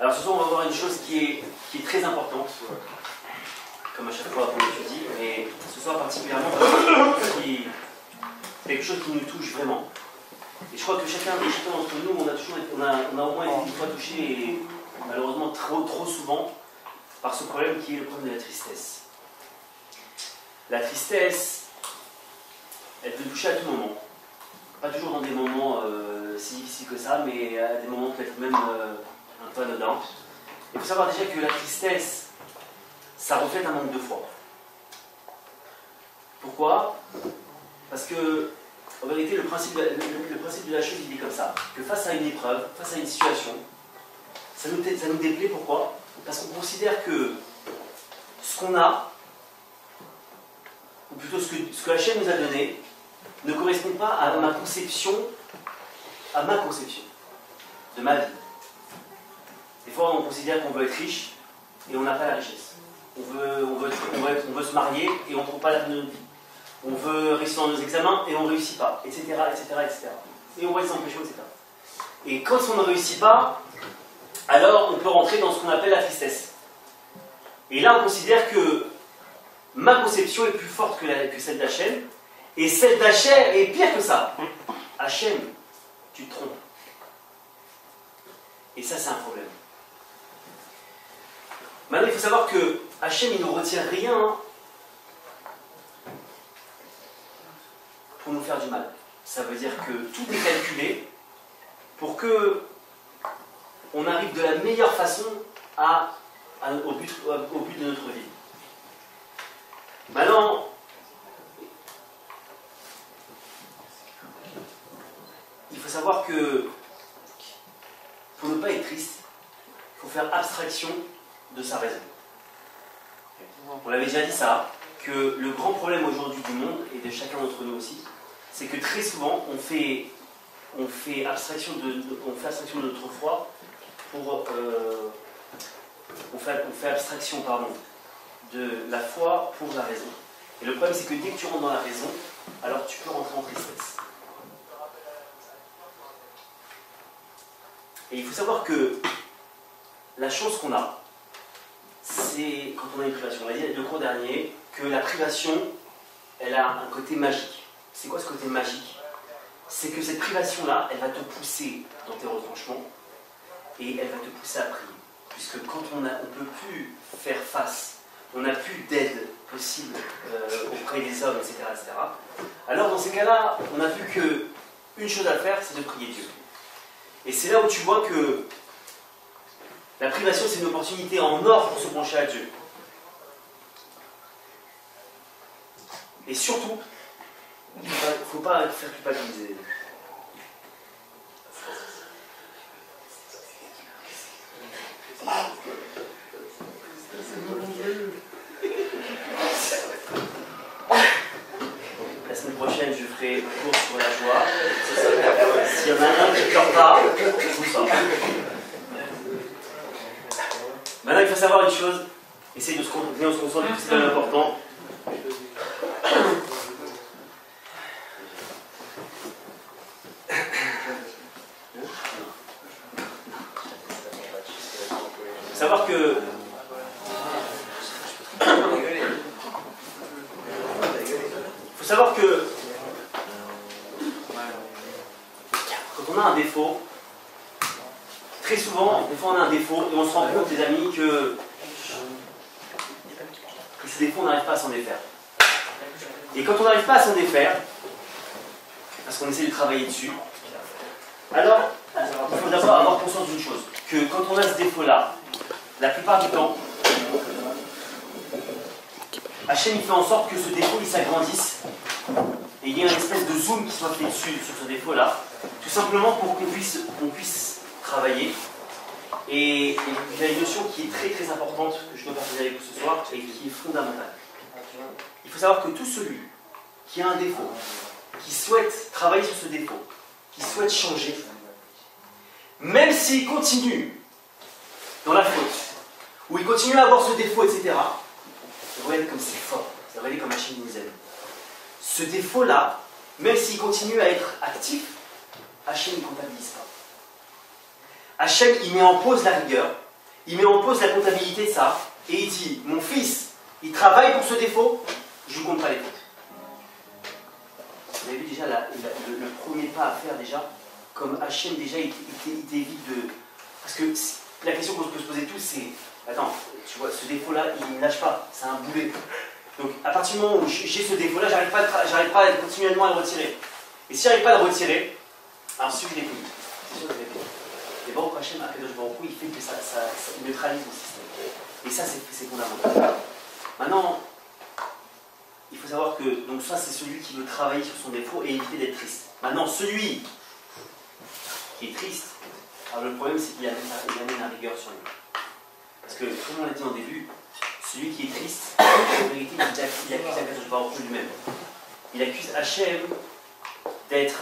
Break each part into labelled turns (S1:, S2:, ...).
S1: Alors ce soir, on va voir une chose qui est très importante, comme à chaque fois qu'on étudie, mais ce soir particulièrement, quelque chose qui nous touche vraiment. Et je crois que chacun d'entre nous, on a au moins été une fois touché, et malheureusement trop souvent, par ce problème qui est le problème de la tristesse. La tristesse, elle peut toucher à tout moment. Pas toujours dans des moments si difficiles que ça, mais à des moments peut-être même un peu anodins. Il faut savoir déjà que la tristesse, ça reflète un manque de foi. Pourquoi? Parce que, en vérité, le principe de la chose, il est comme ça, que face à une épreuve, face à une situation, ça nous déplaît. Pourquoi? Parce qu'on considère que ce qu'on a, ou plutôt ce que Hachem nous a donné, ne correspond pas à ma conception de ma vie. Des fois, on considère qu'on veut être riche et on n'a pas la richesse. On veut se marier et on ne trouve pas la vie de notre vie. On veut réussir dans nos examens et on ne réussit pas, etc., etc., etc. Et on voit des empêchements, etc. Et quand on ne réussit pas, alors on peut rentrer dans ce qu'on appelle la tristesse. Et là, on considère que ma conception est plus forte que celle d'Hachem, et celle d'Hachem est pire que ça. Hachem, tu te trompes. Et ça, c'est un problème. Maintenant, il faut savoir que Hachem, il ne nous retient rien pour nous faire du mal. Ça veut dire que tout est calculé pour que on arrive de la meilleure façon au but de notre vie. Maintenant, il faut savoir que pour ne pas être triste, il faut faire abstraction de sa raison. On l'avait déjà dit ça, que le grand problème aujourd'hui du monde, et de chacun d'entre nous aussi, c'est que très souvent on fait abstraction de notre foi pour on fait abstraction de la foi pour la raison. Et le problème c'est que dès que tu rentres dans la raison, alors tu peux rentrer en tristesse. Et il faut savoir que la chance qu'on a, c'est quand on a une privation. On a dit le cours dernier que la privation, elle a un côté magique. C'est quoi ce côté magique? C'est que cette privation-là, elle va te pousser dans tes retranchements et elle va te pousser à prier. Puisque quand on ne peut plus faire face, on n'a plus d'aide possible auprès des hommes, etc., etc., alors dans ces cas-là, on n'a plus qu'une chose à faire, c'est de prier Dieu. Et c'est là où tu vois que la privation, c'est une opportunité en or pour se brancher à Dieu. Et surtout, il ne faut pas faire culpabiliser. La semaine prochaine, je ferai un cours sur la joie. S'il y en a un qui ne pleure pas, je vous sors. Maintenant, il faut savoir une chose. Essayez de se concentrer, c'est quand même important. Il faut savoir que quand on a un défaut, très souvent, des fois on a un défaut et on se rend compte, les amis, que ces défauts, on n'arrive pas à s'en défaire. Et quand on n'arrive pas à s'en défaire, parce qu'on essaie de travailler dessus, alors il faut d'abord avoir conscience d'une chose, que quand on a ce défaut-là, la plupart du temps, Hachem il fait en sorte que ce défaut il s'agrandisse et il y ait une espèce de zoom qui soit fait dessus sur ce défaut-là, tout simplement pour qu'on puisse travailler. Et il y a une notion qui est très très importante que je dois partager avec vous ce soir et qui est fondamentale. Il faut savoir que tout celui qui a un défaut, qui souhaite travailler sur ce défaut, qui souhaite changer, même s'il continue dans la faute, ou il continue à avoir ce défaut, etc., vous voyez comme c'est fort, vous voyez comme Hachem nous aime. Ce défaut-là, même s'il continue à être actif, Hachem ne comptabilise pas. Hachem, il met en pause la rigueur, il met en pause la comptabilité de ça, et il dit, mon fils, il travaille pour ce défaut, je ne compte pas les fautes. Vous avez vu déjà le premier pas à faire déjà, comme Hachem déjà, il t'évite de... Parce que la question qu'on peut se poser tous, c'est, attends, tu vois, ce défaut-là, il ne lâche pas, c'est un boulet. Donc à partir du moment où j'ai ce défaut-là, j'arrive pas continuellement à le retirer. Et si j'arrive pas à le retirer, alors suffit des couilles. C'est sûr que et Baruch Hachem, Akadosh Baruch Hu, il fait que ça neutralise mon système. Et ça, c'est fondamental. Maintenant, il faut savoir que, donc ça, c'est celui qui veut travailler sur son défaut et éviter d'être triste. Maintenant, celui qui est triste, alors le problème, c'est qu'il amène la rigueur sur lui. Parce que, comme on l'a dit en début, celui qui est triste, en vérité, il accuse Akadosh Baruch Hu lui-même. Il accuse Hachem d'être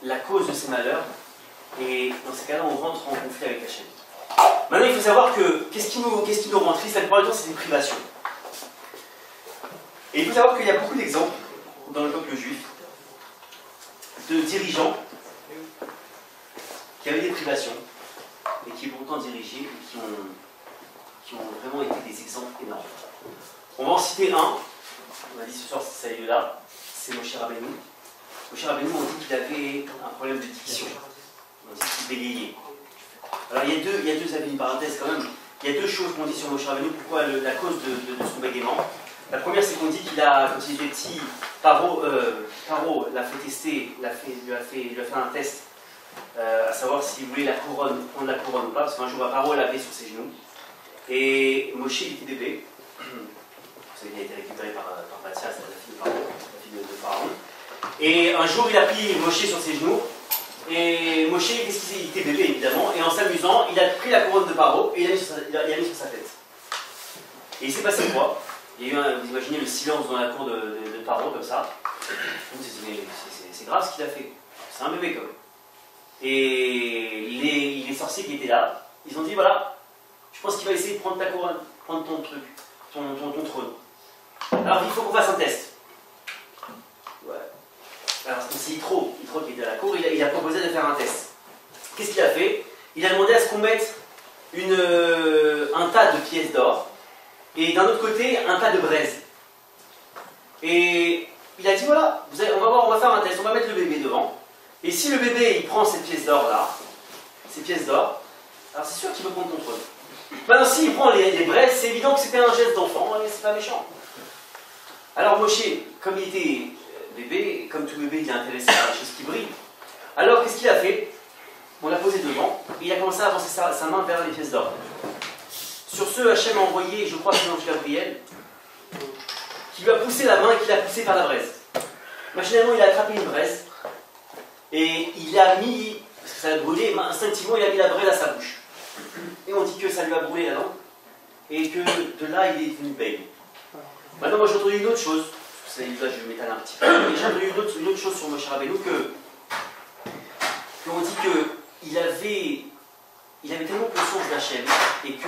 S1: la cause de ses malheurs. Et dans ces cas-là, on rentre en conflit avec Hachem. Maintenant, il faut savoir que qu'est-ce qui nous rend triste? La plupart du temps, c'est des privations. Et il faut savoir qu'il y a beaucoup d'exemples dans le peuple juif de dirigeants qui avaient des privations et qui pourtant dirigé et qui ont vraiment été des exemples énormes. On va en citer un. On a dit ce soir, c'est celui-là. C'est Moshe Rabbeinu. Moshe Rabbeinu, on dit qu'il avait un problème de diction. On dit qu'il bégayait. Alors il y a deux avis, une parenthèse quand même. Il y a deux choses qu'on dit sur Moshe Rabbeinu, pourquoi la cause de son bégaiement. La première, c'est qu'on dit qu'il a, quand il était petit, Paro l'a fait tester, lui a fait un test, à savoir s'il voulait prendre la couronne ou pas, parce qu'un jour Paro l'avait sur ses genoux. Et Moshe, il était bébé. Vous savez, il a été récupéré par Batia, c'est la fille de Pharaon. Et un jour, il a pris Moshe sur ses genoux. Et Moshe, qu'est-ce qu'il était bébé évidemment, et en s'amusant, il a pris la couronne de Paro et il a mis sur sa tête. Et il s'est passé quoi? Il y a eu vous imaginez le silence dans la cour de Paro comme ça. C'est grave ce qu'il a fait. C'est un bébé quand même. Et les sorciers qui étaient là, ils ont dit voilà, je pense qu'il va essayer de prendre ta couronne, prendre ton truc, ton trône. Alors il faut qu'on fasse un test. Ouais. Alors c'est Yitro qui était à la cour, il a proposé de faire un test. Qu'est-ce qu'il a fait? Il a demandé à ce qu'on mette un tas de pièces d'or et d'un autre côté un tas de braise. Et il a dit voilà, on va faire un test, on va mettre le bébé devant. Et si le bébé il prend ces pièces d'or là, alors c'est sûr qu'il veut prendre ton trône. Maintenant s'il prend les braises, c'est évident que c'était un geste d'enfant, et c'est pas méchant. Alors Moshe, comme il était bébé, comme tout bébé il est intéressé par les choses qui brillent, alors qu'est-ce qu'il a fait? On l'a posé devant, et il a commencé à avancer sa main vers les pièces d'or. Sur ce, Hachem a envoyé, je crois que c'est l'ange Gabriel, qui lui a poussé la main et qui l'a poussé vers la braise. Machinalement, il a attrapé une braise, et il a mis, parce que ça a brûlé, instinctivement, il a mis la braise à sa bouche. Et on dit que ça lui a brûlé la langue, et que de là, il est devenu bègue. Maintenant, moi j'ai entendu une autre chose, là je vais m'étaler un petit peu, mais j'ai entendu une autre chose sur Moshe Rabbeinu, qu'on dit qu'il avait tellement conscience d'Hachem, et qu'il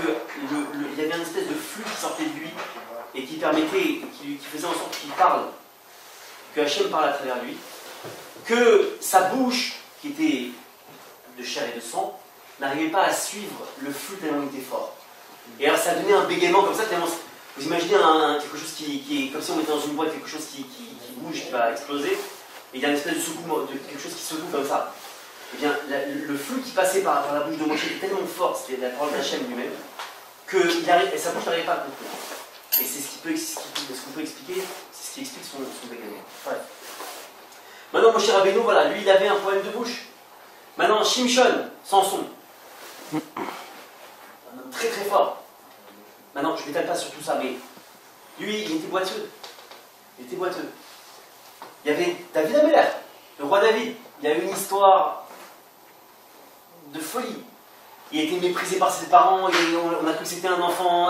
S1: y avait une espèce de flux qui sortait de lui, et qui permettait, qui faisait en sorte qu'il parle, que Hachem parle à travers lui, que sa bouche, qui était de chair et de sang, n'arrivait pas à suivre le flux tellement il était fort. Et alors ça donnait un bégaiement comme ça, tellement... Vous imaginez quelque chose qui est comme si on était dans une boîte, quelque chose qui bouge, qui va exploser, et il y a une espèce de secouement, de quelque chose qui secoue comme ça. Eh bien, le flux qui passait par la bouche de Moshe était tellement fort, c'était la parole d'Hachem lui-même, que sa bouche n'arrivait pas à le contenir. Et c'est ce qu'on peut expliquer, c'est ce qui explique son bégaiement. Bref. Maintenant, Moshe Rabbeinu, voilà, lui il avait un problème de bouche. Maintenant, Shimshon, Samson, un homme très très fort. Maintenant, je ne m'étale pas sur tout ça, mais lui, il était boiteux. Il y avait David Améler, le roi David. Il a eu une histoire de folie. Il a été méprisé par ses parents, on a cru que c'était un enfant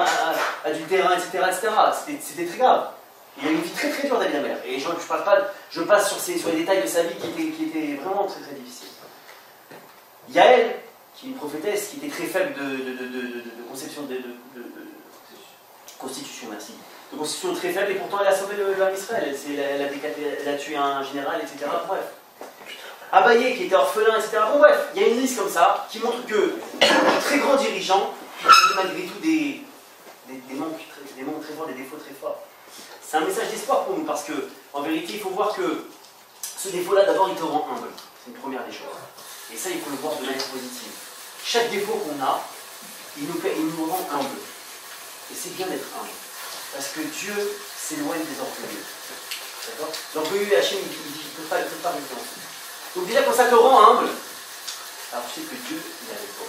S1: adultérin, etc. C'était très grave. Il a eu une vie très très dure, David Améler. Et je passe sur les détails de sa vie qui étaient vraiment très très difficiles. Yaël, qui est une prophétesse, qui était très faible de conception de constitution, merci. De constitution très faible, et pourtant elle a sauvé le Ham Israël. Elle a tué un général, etc. Bref. Abaye qui était orphelin, etc. Bon bref, il y a une liste comme ça qui montre que de très grands dirigeants ont malgré tout des manques très forts, des défauts très forts. C'est un message d'espoir pour nous parce que, en vérité, il faut voir que ce défaut-là, d'abord, il te rend humble. C'est une première des choses. Et ça, il faut le voir de manière positive. Chaque défaut qu'on a, il nous rend humble. Et c'est bien d'être humble. Parce que Dieu s'éloigne des orgueilleux. D'accord? L'orgueilleux, Hachem, il dit qu'il ne peut pas rester en dessous. Donc déjà, quand ça te rend humble, alors tu sais que Dieu, il est avec toi.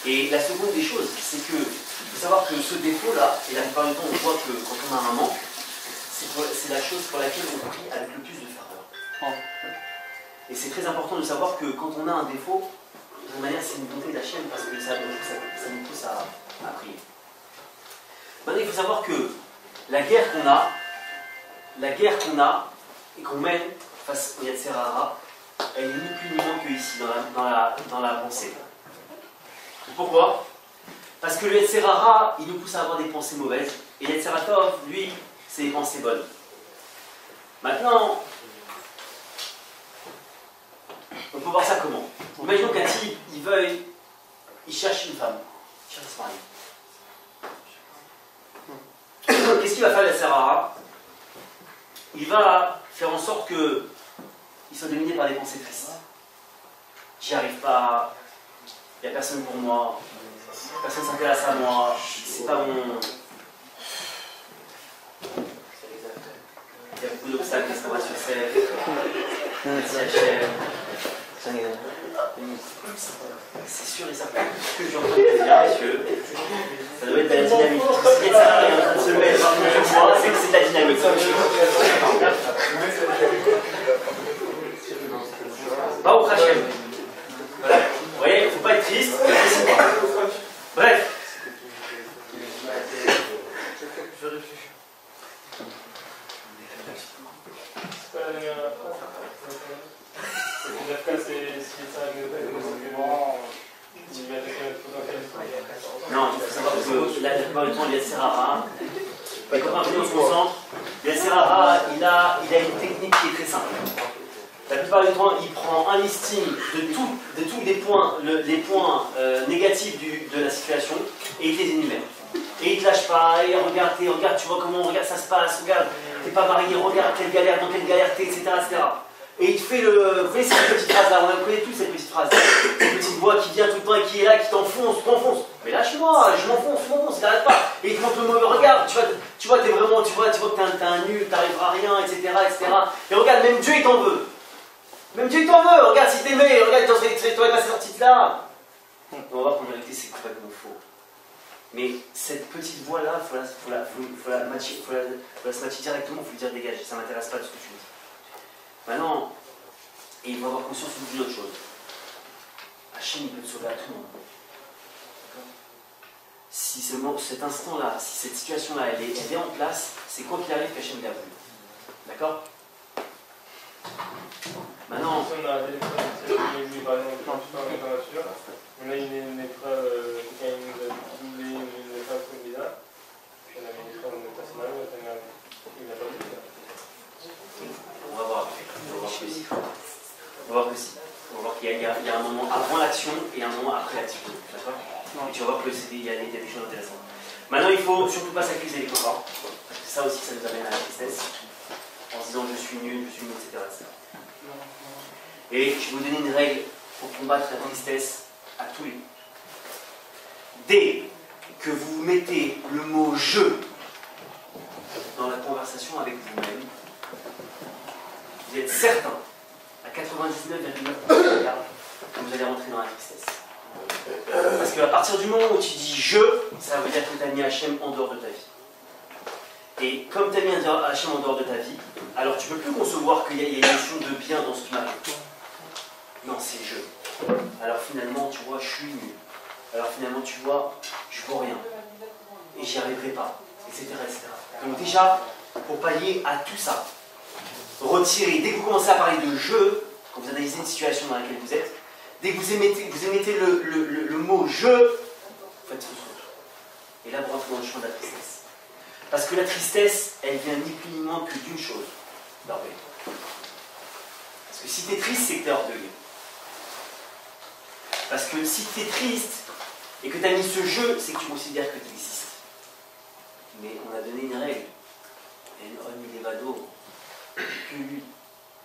S1: Et la seconde des choses, c'est que il faut savoir que ce défaut-là, et la plupart du temps, on voit que quand on a un manque, c'est la chose pour laquelle on prie avec le plus de ferveur. Et c'est très important de savoir que quand on a un défaut, de toute manière, c'est une bonté d'Hachem parce que ça nous pousse à prier. Maintenant, il faut savoir que la guerre qu'on a et qu'on mène face au Yetzer Hara, elle est ni plus ni moins que ici, dans la pensée. Pourquoi? Parce que le Yetzer Hara, il nous pousse à avoir des pensées mauvaises, et le Yetzer Tov, lui, c'est des pensées bonnes. Maintenant, on peut voir ça comment? Imaginons qu'un type, il cherche une femme, il cherche à se marier. Qu'est-ce qu'il va faire le Yetzer Hara? Il va faire en sorte qu'il soit dominé par des pensées tristes. J'y arrive pas, il n'y a personne pour moi, personne ne s'intéresse à moi, c'est pas mon... Il y a beaucoup d'obstacles, ça va sur scène. C'est sûr et certain. Ce que j'ai entendu dire, messieurs, ça doit être de la dynamique. Si il y a ça est en train de se mettre par contre sur moi, c'est que c'est de la dynamique. Pas au Hachem. Voilà. Vous voyez, il ne faut pas être triste. Bref.
S2: Je réfléchis.
S1: Non, il faut savoir que la plupart du temps, il y a Serara. Mais quand on se concentre, il y a Serara, il a une technique qui est très simple. La plupart du temps, il prend un listing de tous les points négatifs de la situation et il les énumère. Et il ne te lâche pas, et regarde, tu vois comment ça se passe, regarde, t'es pas marié, regarde quelle galère, dans quelle galère t'es, etc., etc. Et il te fait vous voyez cette petite phrase là, on connaît tous cette petite phrase. Cette petite voix qui vient tout le temps et qui est là, qui t'enfonce. Mais lâche-moi, je m'enfonce, t'arrêtes pas. Et il te montre le mauvais regard, tu vois que t'es un nul, t'arriveras à rien, etc., etc. Et regarde, même Dieu il t'en veut. Même Dieu il t'en veut, regarde si t'aimais, regarde, t'aurais pas sorti de là. On va voir qu'en réalité c'est complètement faux. Mais cette petite voix-là, il faut la matcher directement, il faut lui dire dégage, ça ne m'intéresse pas de ce que tu me dis. Maintenant, et il faut avoir conscience d'une autre chose. Hachem, il peut te sauver à tout moment. Si cet instant-là, si cette situation-là, elle est en place, c'est quoi qu'il arrive qu'Hachem l'a voulu. D'accord? Maintenant,
S2: Si on a des épreuves, par exemple, quand tu parles dans la nature, on a une épreuve, quelqu'un nous a doublé une épreuve comme bizarre, puis on avait une épreuve, on est passé mal, il n'a pas voulu.
S1: on va voir que si. On va voir qu'il y a un moment avant l'action et un moment après l'action. D'accord? Et tu vas voir qu'il y a des choses intéressantes. Maintenant, il ne faut surtout pas s'accuser les copains. Parce que ça aussi, ça nous amène à la tristesse. En se disant je suis nul, etc. Et je vais vous donner une règle pour combattre la tristesse à tous les coups. Dès que vous mettez le mot je dans la conversation avec vous-même, vous êtes certain, à 99,9%, que vous allez rentrer dans la tristesse. Parce qu'à partir du moment où tu dis je, ça veut dire que tu as mis Hachem en dehors de ta vie. Et comme tu as mis Hachem en dehors de ta vie, alors tu ne peux plus concevoir qu'il y a une notion de bien dans ce qui m'arrive. Non, c'est je. Alors finalement, tu vois, je suis nul. Alors finalement, tu vois, je ne vaux rien. Et j'y arriverai pas, etc., etc. Donc déjà, pour pallier à tout ça, retirez, dès que vous commencez à parler de je, quand vous analysez une situation dans laquelle vous êtes, dès que vous émettez le mot je, faites fausse route. Et là, vous rentrez dans le champ de la tristesse. Parce que la tristesse, elle vient ni plus ni moins que d'une chose, l'orgueil. Parce que si tu es triste, c'est que tu es orgueilleux. Parce que si tu es triste et que tu as mis ce jeu, c'est que tu considères que tu existes. Mais on a donné une règle. Et on est vado. Que lui,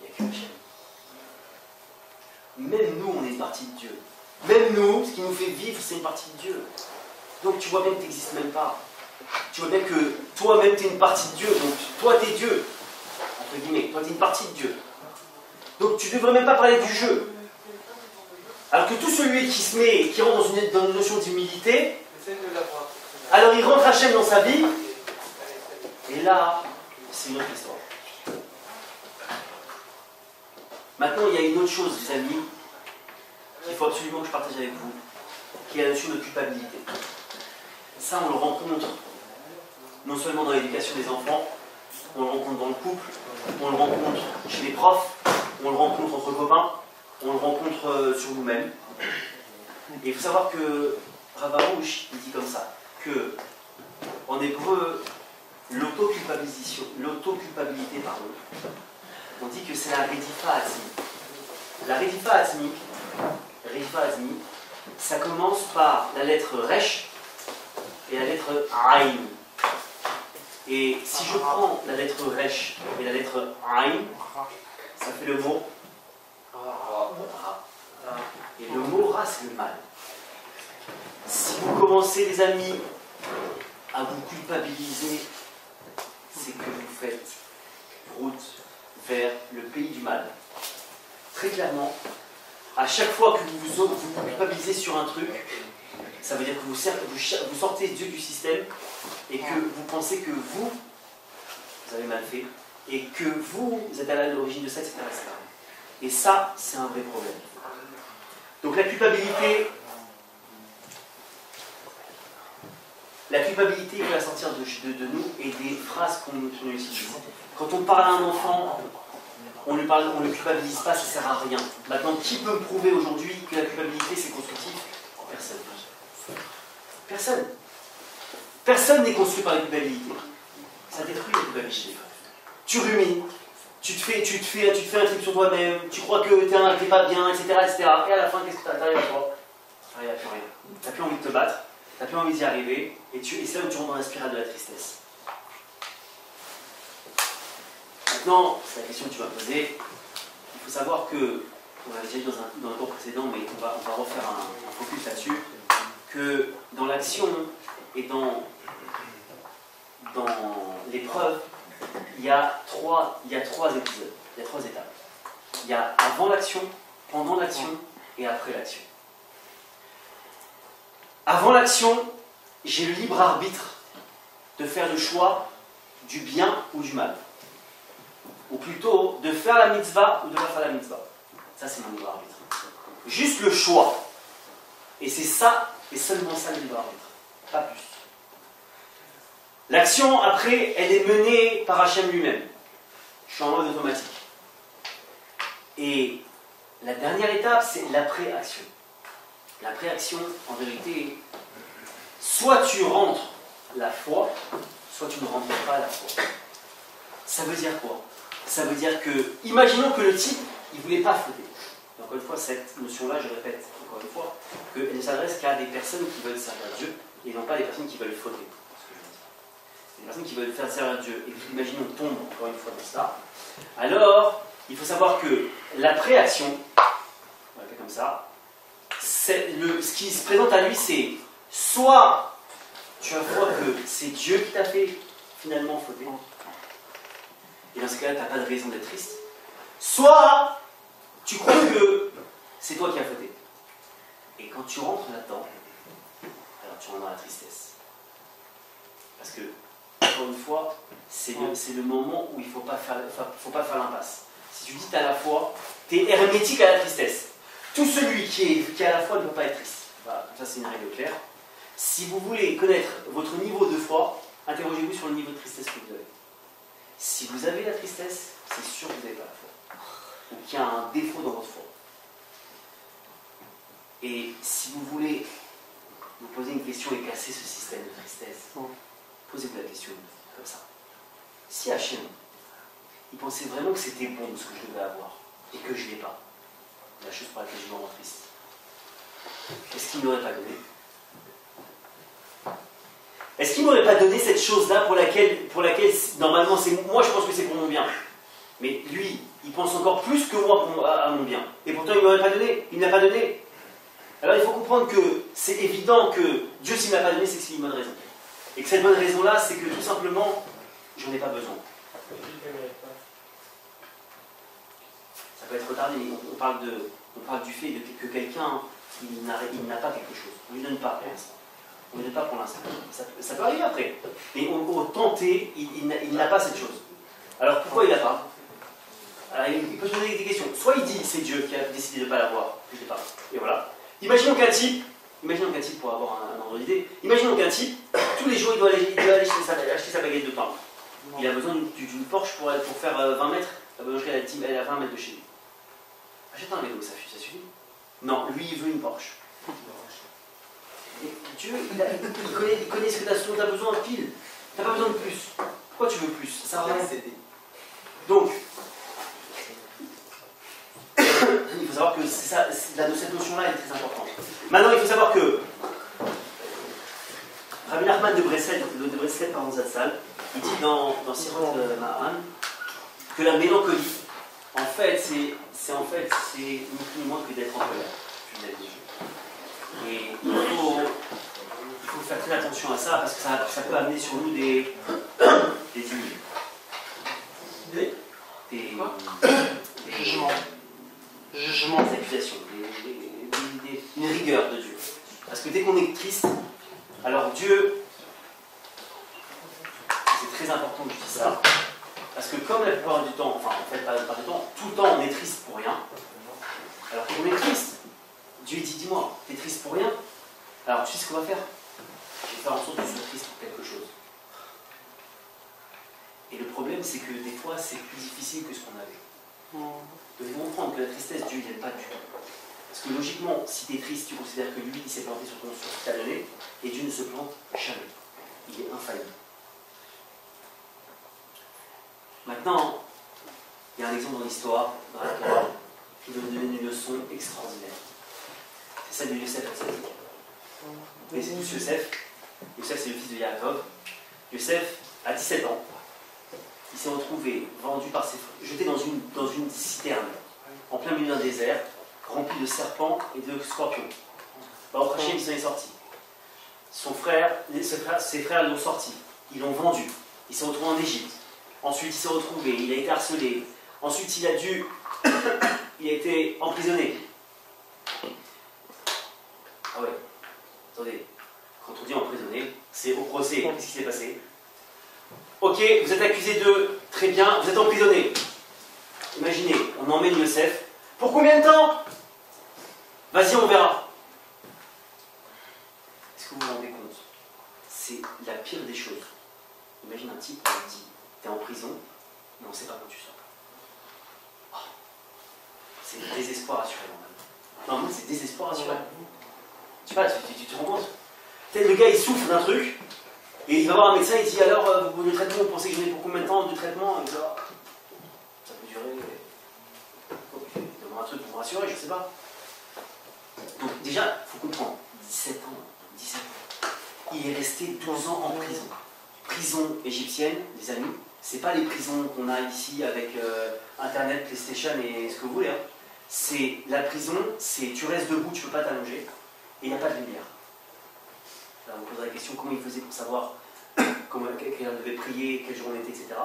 S1: il n'y a que Hachem. Même nous, on est une partie de Dieu. Même nous, ce qui nous fait vivre, c'est une partie de Dieu. Donc tu vois bien que tu n'existes même pas. Tu vois bien que toi-même, tu es une partie de Dieu. Donc toi, tu es Dieu. Entre guillemets, toi, tu es une partie de Dieu. Donc tu ne devrais même pas parler du jeu. Alors que tout celui qui se met, qui rentre dans une notion d'humilité, alors il rentre Hachem dans sa vie, et là, c'est une autre histoire. Maintenant, il y a une autre chose, les amis, qu'il faut absolument que je partage avec vous, qui est la notion de culpabilité. Ça, on le rencontre non seulement dans l'éducation des enfants, on le rencontre dans le couple, on le rencontre chez les profs, on le rencontre entre copains, on le rencontre sur nous-mêmes. Et il faut savoir que Rav Arush, il dit comme ça, que en hébreu, l'autoculpabilité, on dit que c'est la redifa atzmi. La redifa atzmi, ça commence par la lettre resh et la lettre aïn. Et si je prends la lettre resh et la lettre aïn, ça fait le mot ra. Et le mot ra, c'est le mal. Si vous commencez, les amis, à vous culpabiliser, c'est que vous faites route vers le pays du mal. Très clairement, à chaque fois que vous culpabilisez sur un truc, ça veut dire que vous sortez Dieu du système et que vous pensez que vous avez mal fait et que vous êtes à l'origine de ça, etc. Et ça, c'est un vrai problème. Donc la culpabilité, il faut la sortir de nous et des phrases qu'on utilise. Quand on parle à un enfant, on ne le culpabilise pas, ça ne sert à rien. Maintenant, qui peut me prouver aujourd'hui que la culpabilité c'est constructif? Personne. Personne. Personne n'est construit par la culpabilité. Ça détruit la culpabilité. Tu rumines, tu te fais un truc sur toi-même, tu crois que tu n'es pas bien, etc., etc. Et à la fin, qu'est-ce que tu arrives à toi? Tu n'arrives à plus rien. Tu n'as plus envie de te battre, tu n'as plus envie d'y arriver, et c'est là où tu rentres dans la spirale de la tristesse. Maintenant, c'est la question que tu vas poser. Il faut savoir que, on l'avait déjà dit dans un cours précédent, mais on va refaire un focus là-dessus, que dans l'action et dans l'épreuve, il y a trois épisodes, il y a 3 étapes. Il y a avant l'action, pendant l'action et après l'action. Avant l'action, j'ai le libre arbitre de faire le choix du bien ou du mal. Ou plutôt, de faire la mitzvah ou de ne pas faire la mitzvah. Ça, c'est mon libre arbitre. Juste le choix. Et c'est ça, et seulement ça, le libre arbitre. Pas plus. L'action, après, elle est menée par Hachem lui-même. Je suis en mode automatique. Et la dernière étape, c'est l'après-action. L'après-action, en vérité, soit tu rentres la foi, soit tu ne rentres pas la foi. Ça veut dire quoi? Ça veut dire que, imaginons que le type, il ne voulait pas fauter. Encore une fois, cette notion-là, je répète encore une fois, qu'elle ne s'adresse qu'à des personnes qui veulent servir Dieu et non pas des personnes qui veulent fauter. Des personnes qui veulent faire servir Dieu et qui, imaginons, tombent encore une fois dans cela. Alors, il faut savoir que l'après-action, on va l'appeler comme ça, ce qui se présente à lui, c'est soit tu as foi que c'est Dieu qui t'a fait finalement fauter, et dans ce cas-là, tu n'as pas de raison d'être triste, soit tu crois que c'est toi qui as fauté. Et quand tu rentres là-dedans, alors tu rentres dans la tristesse. Parce que, encore une fois, c'est le moment où il ne faut pas faire l'impasse. Si tu dis que tu as la foi, tu es hermétique à la tristesse. Tout celui qui a la foi ne peut pas être triste. Voilà, ça c'est une règle claire. Si vous voulez connaître votre niveau de foi, interrogez-vous sur le niveau de tristesse que vous avez. Si vous avez la tristesse, c'est sûr que vous n'avez pas la foi. Ou qu'il y a un défaut dans votre foi. Et si vous voulez vous poser une question et casser ce système de tristesse, posez-vous la question comme ça. Si Hachem, il pensait vraiment que c'était bon de ce que je devais avoir, et que je ne l'ai pas, la chose pour laquelle je me rends triste, est-ce qu'il ne m'aurait pas donné? Est-ce qu'il ne m'aurait pas donné cette chose-là pour laquelle normalement, moi je pense que c'est pour mon bien. Mais lui, il pense encore plus que moi à mon bien. Et pourtant, il ne m'aurait pas donné. Il ne l'a pas donné. Alors il faut comprendre que c'est évident que Dieu, s'il ne m'a pas donné, c'est que c'est une bonne raison. Et que cette bonne raison-là, c'est que tout simplement, j'en ai pas besoin. Ça peut être retardé, mais on parle du fait que quelqu'un, il n'a pas quelque chose. On ne lui donne pas pour l'instant. On ne lui donne pas pour l'instant. Ça peut arriver après. Mais au tenter, il n'a pas cette chose. Alors pourquoi il n'a pas? Alors, il peut se poser des questions. Soit il dit c'est Dieu qui a décidé de ne pas l'avoir, je ne sais pas. Et voilà. Imaginons qu'un type, pour avoir un ordre d'idée, imaginons qu'un type, tous les jours il doit aller acheter sa baguette de pain. Il a besoin d'une Porsche pour faire 20 mètres, il a besoin d'aller à 20 mètres de chez lui. Achète un vélo, ça suffit. Non, lui il veut une Porsche. Et Dieu, il connaît ce que tu as besoin pile. Tu n'as pas besoin de plus. Pourquoi tu veux plus? Ça sert à rien. Donc, il faut savoir que cette notion-là est très importante. Maintenant, il faut savoir que Rabbi Nachman de Breslev par Zatzal, il dit dans Sirot Mahan que la mélancolie, en fait, c'est ni plus ni moins que d'être en colère. Et il faut faire très attention à ça parce que ça peut amener sur nous des jugements, des accusations, une rigueur de Dieu. Parce que dès qu'on est triste, alors Dieu, c'est très important que je dise ça, parce que comme la plupart du temps, enfin en fait pas la plupart du temps, tout le temps on est triste pour rien, alors qu'on est triste, Dieu dit, dis-moi, t'es triste pour rien? Alors tu sais ce qu'on va faire? Je vais faire en sorte que tu sois triste pour quelque chose. Et le problème c'est que des fois c'est plus difficile que ce qu'on avait. Donc il faut comprendre que la tristesse, Dieu n'aime pas du tout. Parce que logiquement, si tu es triste, tu considères que lui, il s'est planté sur ce qu'il t'a donné, et Dieu ne se plante jamais. Il est infaillible. Maintenant, il y a un exemple dans l'histoire, dans la Torah, qui nous donne une leçon extraordinaire. C'est celle de Yosef Hatzadik. Vous connaissez tous Yosef? Yosef, c'est le fils de Yaakov. Yosef, à 17 ans, il s'est retrouvé vendu par ses frères, jeté dans une citerne, en plein milieu d'un désert, rempli de serpents et de scorpions. Au Hachem, il s'en est sorti. Ses frères l'ont sorti. Ils l'ont vendu. Il s'est retrouvé en Égypte. Ensuite, il s'est retrouvé, il a été harcelé. Ensuite, il a été emprisonné. Ah ouais, attendez, quand on dit emprisonné, c'est au procès. Qu'est-ce qui s'est passé? Ok, vous êtes accusé de... Très bien, vous êtes emprisonné. Imaginez, on emmène Yosef. Pour combien de temps? Vas-y, on verra. Est-ce que vous vous rendez compte? C'est la pire des choses. Imagine un type qui dit, t'es en prison, mais on ne sait pas quand tu sors. Oh. C'est désespoir assuré, normalement. Non, c'est désespoir assuré. Tu sais pas, tu te rends compte? Peut-être le gars, il souffre d'un truc, et il va voir un médecin, il dit, alors, le traitement, vous pensez que j'en ai pour combien de temps de traitement? Et ça peut durer... Il demande un truc pour me rassurer, je ne sais pas. Donc déjà, il faut comprendre, 17 ans, il est resté 12 ans en prison. Prison égyptienne, les amis, c'est pas les prisons qu'on a ici avec Internet, PlayStation et ce que vous voulez. Hein. C'est la prison, c'est tu restes debout, tu peux pas t'allonger, et il n'y a pas de lumière. Alors on posera la question comment il faisait pour savoir quelle heure il devait prier, quel jour on était, etc.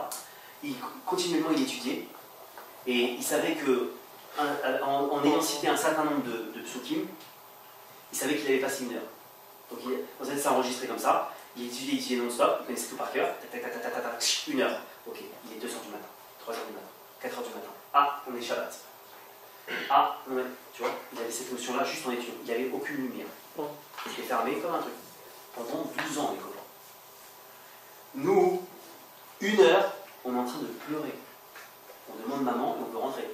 S1: Continuellement il étudiait, et il savait que en ayant cité un certain nombre de psukim, il savait qu'il avait passé une heure. Donc en fait, c'est enregistré comme ça. Il étudiait non-stop, il connaissait tout par cœur. Une heure. Ok, il est 2h du matin, 3h du matin, 4h du matin. Ah, on est Shabbat. Ah, ouais, tu vois, il avait cette notion-là juste en étudiant. Il n'y avait aucune lumière. Il était fermé comme un truc. Pendant 12 ans, les copains. Nous, 1 heure, on est en train de pleurer. On demande maman et on peut rentrer.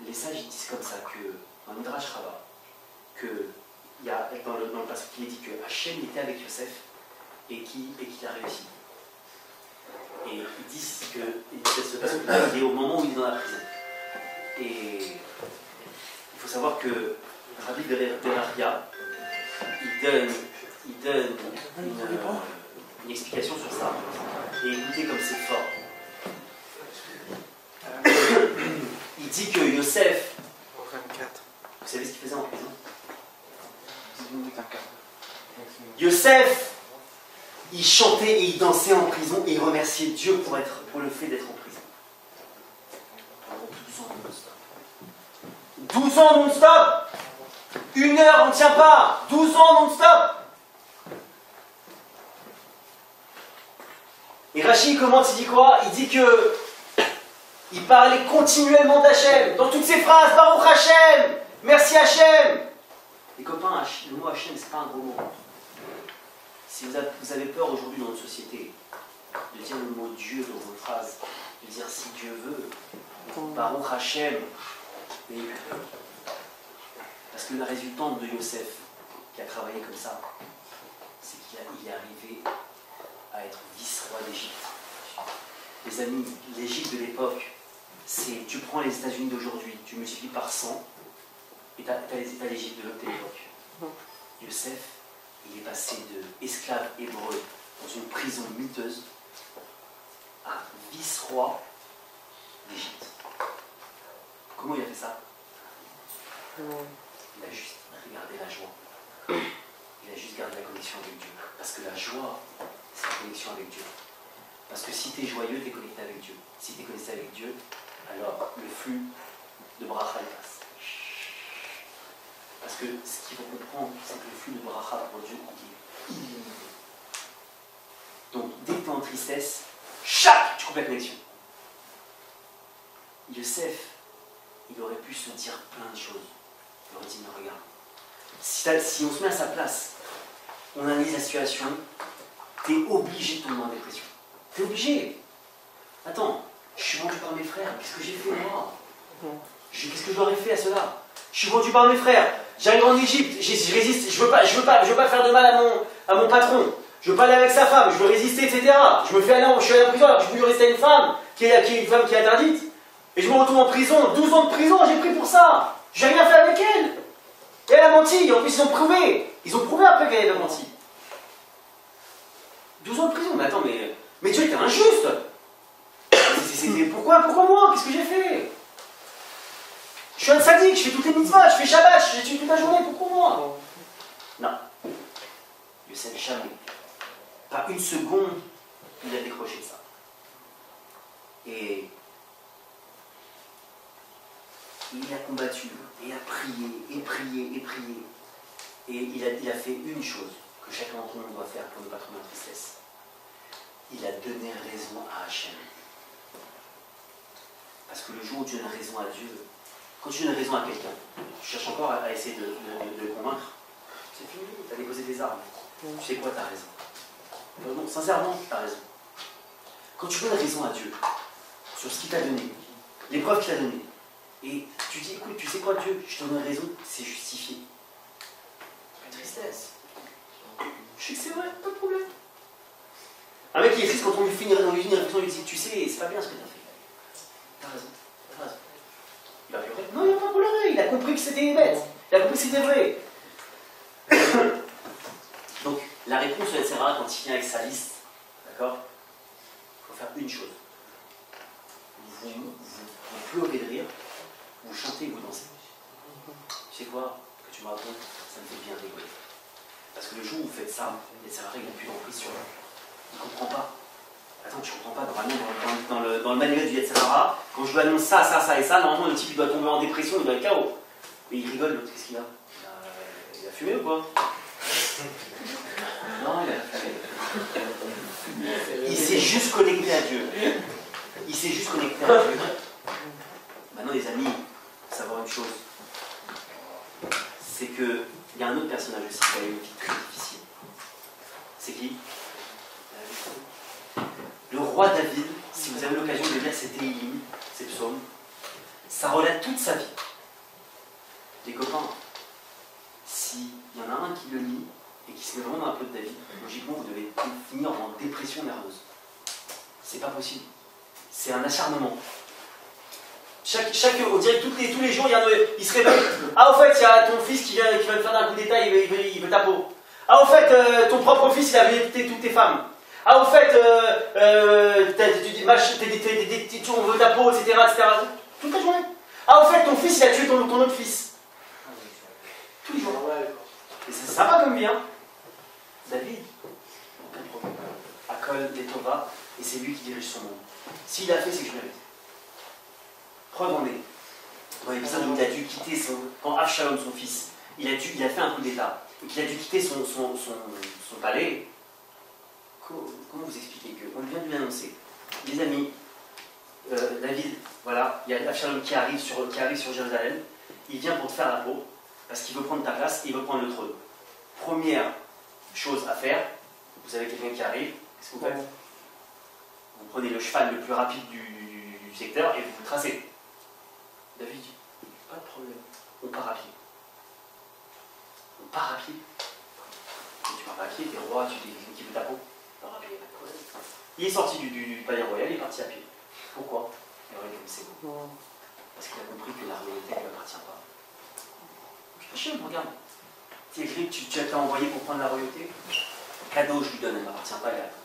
S1: Les sages ils disent comme ça que dans le Midrash Rabbah, que il y a dans le passage qui est dit que Hachem était avec Yosef et qu'il a réussi. Et ils disent que ce passage est au moment où il est dans la prison. Et il faut savoir que Rabbi Beraria, il donne une explication sur ça. Et écoutez comme c'est fort. Il dit que Yosef, vous savez ce qu'il faisait en prison? Yosef, il chantait et il dansait en prison et il remerciait Dieu pour le fait d'être en prison. Pendant 12 ans non-stop. 1 heure, on ne tient pas. 12 ans non-stop. Et Rachid commente, il dit quoi? Il dit que il parlait continuellement d'Hachem. Dans toutes ses phrases, Baruch Hachem, merci Hachem. Les copains, le mot Hachem, c'est pas un gros mot. Si vous avez peur aujourd'hui dans notre société de dire le mot Dieu dans vos phrases, de dire si Dieu veut, Baruch Hachem, n'ayez plus peur. Parce que la résultante de Yosef, qui a travaillé comme ça, c'est qu'il est arrivé à être vice-roi d'Égypte. Les amis, l'Égypte de l'époque, c'est tu prends les États-Unis d'aujourd'hui, tu multiplies par 100, et tu as l'Égypte de l'autre époque. Yosef, il est passé de esclave hébreu dans une prison miteuse à vice-roi d'Égypte. Comment il a fait ça? Il a juste regardé la joie. Il a juste gardé la connexion avec Dieu. Parce que la joie, c'est la connexion avec Dieu. Parce que si tu es joyeux, tu es connecté avec Dieu. Si tu es connecté avec Dieu, alors le flux de bracha passe. Parce que ce qu'il faut comprendre, c'est que le flux de bracha pour Dieu, il est illimité. Donc, dès que tu es en tristesse, tu coupes la connexion. Yosef, il aurait pu se dire plein de choses. Il aurait dit, mais regarde, si on se met à sa place, on analyse la situation, tu es obligé de tomber en dépression. Tu es obligé. Attends, je suis vendu par mes frères, qu'est-ce que j'ai fait moi? Qu'est-ce que j'aurais fait à cela? Je suis vendu par mes frères, j'arrive en Égypte, je résiste, je veux pas faire de mal à mon patron, je veux pas aller avec sa femme, je veux résister, etc. Je suis allé en prison alors que je voulais rester à une femme qui est une femme qui est interdite. Et je me retrouve en prison, 12 ans de prison, j'ai pris pour ça. J'ai rien fait avec elle. Et elle a menti, en plus ils ont prouvé. Ils ont prouvé après qu'elle avait menti. 12 ans de prison, mais attends, mais Dieu était injuste. Pourquoi moi? Qu'est-ce que j'ai fait? Je suis un sadique, je fais toutes les mitzvahs, je fais Shabbat, je tue toute la journée, pourquoi moi? Non. Yosef jamais. Pas une seconde, il a décroché ça. Et il a combattu, et a prié, et prié, et prié. Et il a fait une chose que chacun d'entre nous doit faire pour ne pas tomber en tristesse. Il a donné raison à Hachem. Parce que le jour où tu donnes raison à Dieu, quand tu donnes raison à quelqu'un, tu cherches encore à essayer de le convaincre, c'est fini, tu as déposé tes armes. Tu sais quoi, tu as raison. Non, sincèrement, tu as raison. Quand tu donnes raison à Dieu, sur ce qu'il t'a donné, l'épreuve qu'il t'a donnée, et tu dis, écoute, tu sais quoi Dieu, je te donne raison, c'est justifié. Pas de tristesse. Je sais que c'est vrai, pas de problème. Un mec qui est triste quand on lui fait une réflexion, on lui dit, tu sais, c'est pas bien ce que tu as fait. T'as raison, t'as raison. Il va pleurer. Non, il n'a pas pleuré, il a compris que c'était bête. Il a compris que c'était vrai. Donc, la réponse de Sarah, quand il vient avec sa liste, d'accord, il faut faire une chose. Vous pleurez de rire, vous chantez et vous dansez. Tu sais quoi, que tu me racontes, ça me fait bien rigoler. Parce que le jour où vous faites ça, les Sarah, il n'a plus d'emprise sur eux. Il ne comprend pas. Attends, tu comprends pas, normalement, dans le manuel du Yetzirah, quand je lui annonce ça, ça, ça et ça, normalement le type il doit tomber en dépression, il doit être KO. Et il rigole, l'autre, qu'est-ce qu'il a? Il a fumé ou quoi? Non, il a fumé. Il s'est juste connecté à Dieu. Il s'est juste connecté à Dieu. Maintenant, les amis, il faut savoir une chose. C'est qu'il y a un autre personnage aussi qui a eu une vie très difficile. C'est qui? Le roi David, si vous avez l'occasion de lire ces Téhilim, ces psaumes, ça relate toute sa vie. Les copains, s'il y en a un qui le lit et qui se met vraiment dans la peau de David, logiquement vous devez finir en dépression nerveuse. C'est c'est pas possible. C'est un acharnement. On dirait que tous les jours, il se réveille. Ah, au fait, il y a ton fils qui vient te faire un coup d'état, il veut ta peau. Ah, au fait, ton propre fils, il a violé toutes tes femmes. Ah, au fait, on veut ta peau, etc., etc. Toute la journée. Ah, au fait, ton fils, il a tué ton autre fils. Tous les jours. Et c'est sympa comme vie, hein. David, aucun problème. Akol, Letova, et c'est lui qui dirige son monde. S'il a fait, c'est que je mérite. Preuve en est. Dans l'épisode où il a dû quitter quand Avshalom, son fils, il a fait un coup d'état, et qu'il a dû quitter son palais, comment vous expliquer qu'on vient de lui annoncer, les amis, David, voilà, il y a Avshalom qui arrive sur Jérusalem, il vient pour te faire la peau, parce qu'il veut prendre ta place, il veut prendre le trône. Première chose à faire, vous avez quelqu'un qui arrive, qu'est-ce que vous faites? Vous prenez le cheval le plus rapide du secteur et vous vous tracez. David dit, pas de problème, on part à pied. On part à pied. Et tu pars pas à pied, t'es roi, tu t'es quelqu'un qui veut ta peau. On part à pied, pas de problème. Il est sorti du palais royal, il est parti à pied. Pourquoi? Regardez comme c'est beau. Parce qu'il a compris que la royauté ne lui appartient pas. Hachem, regarde. Tu as été envoyé pour prendre la royauté. Cadeau, je lui donne, elle ne m'appartient pas, elle est à toi.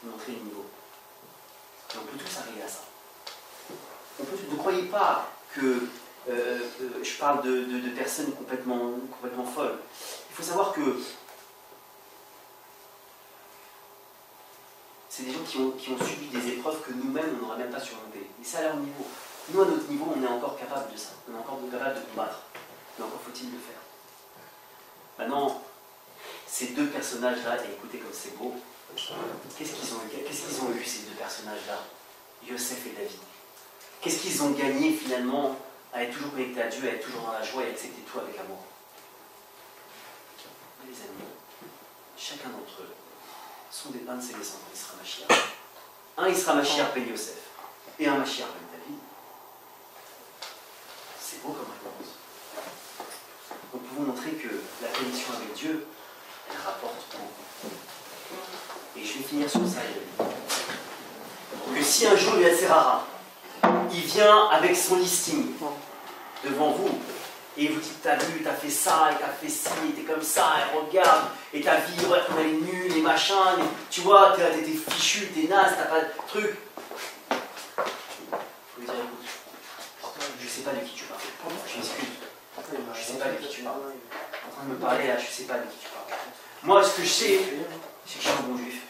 S1: Montrer le niveau. Et on peut tous arriver à ça. Ne croyez pas que je parle de personnes complètement folles. Il faut savoir que c'est des gens qui ont subi des épreuves que nous-mêmes, on n'aurait même pas surmontées. Et c'est à leur niveau. Nous, à notre niveau, on est encore capable de ça. On est encore capable de combattre. Mais encore faut-il le faire. Maintenant, ces deux personnages-là, et écoutez comme c'est beau, qu'est-ce qu'ils ont eu, ces deux personnages-là, Yosef et David? Qu'est-ce qu'ils ont gagné finalement à être toujours connectés à Dieu, à être toujours dans la joie et à accepter tout avec amour? Les amis, chacun d'entre eux sont un de ses descendants, il sera Mashiach. Un, il sera Mashiach ben Yosef, et un Mashiach ben David. C'est beau comme réponse. Donc pour vous montrer que la connexion avec Dieu, elle rapporte beaucoup. Et je vais finir sur ça, que si un jour Yasser Hara, il vient avec son listing devant vous, et il vous dit, t'as vu, t'as fait ça, et t'as fait ci, et t'es comme ça, et regarde, et ta vie, ouais, on est nulle, et machin, et, tu vois, t'es fichu, t'es naze, t'as pas de truc. Faut lui dire, écoute, je sais pas de qui tu parles. Je m'excuse. Je sais pas de qui tu parles. En train de me parler là, je sais pas de qui tu parles. Moi, ce que je sais, c'est que je suis un bon juif.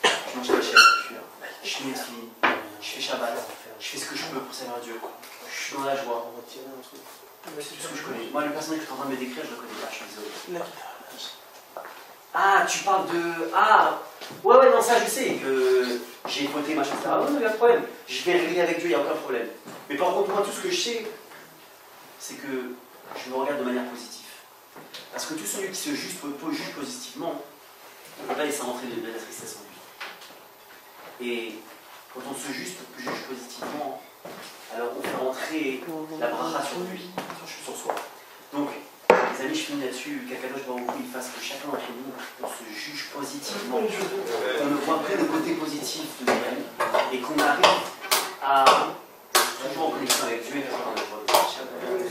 S1: Je mange pas cher, je suis une fille, je fais Shabbat, je fais ce que je peux pour servir Dieu. Je suis dans la joie. C'est tout ce que je connais. Moi, le personnage que tu es en train de me décrire, je le connais pas, je suis désolé. Ah, tu parles de... Ah, ouais, non, ça je sais, que j'ai voté, machin, etc. Ah, non, il n'y a pas de problème. Je vais régler avec Dieu, il n'y a aucun problème. Mais par contre, moi, tout ce que je sais, c'est que je me regarde de manière positive. Parce que tout celui qui se juge positivement, on ne peut pas laisser rentrer de la tristesse en lui. Et quand on se juge positivement, alors on fait rentrer la bracha sur lui, sur soi. Donc, les amis, je finis là-dessus, qu'Akadosh Baruch Hu, il fasse que chacun d'entre nous, on se juge positivement, qu'on ne voit que le côté positif de nous-mêmes, et qu'on arrive à toujours en connexion avec Dieu et toujours dans la joie de Dieu.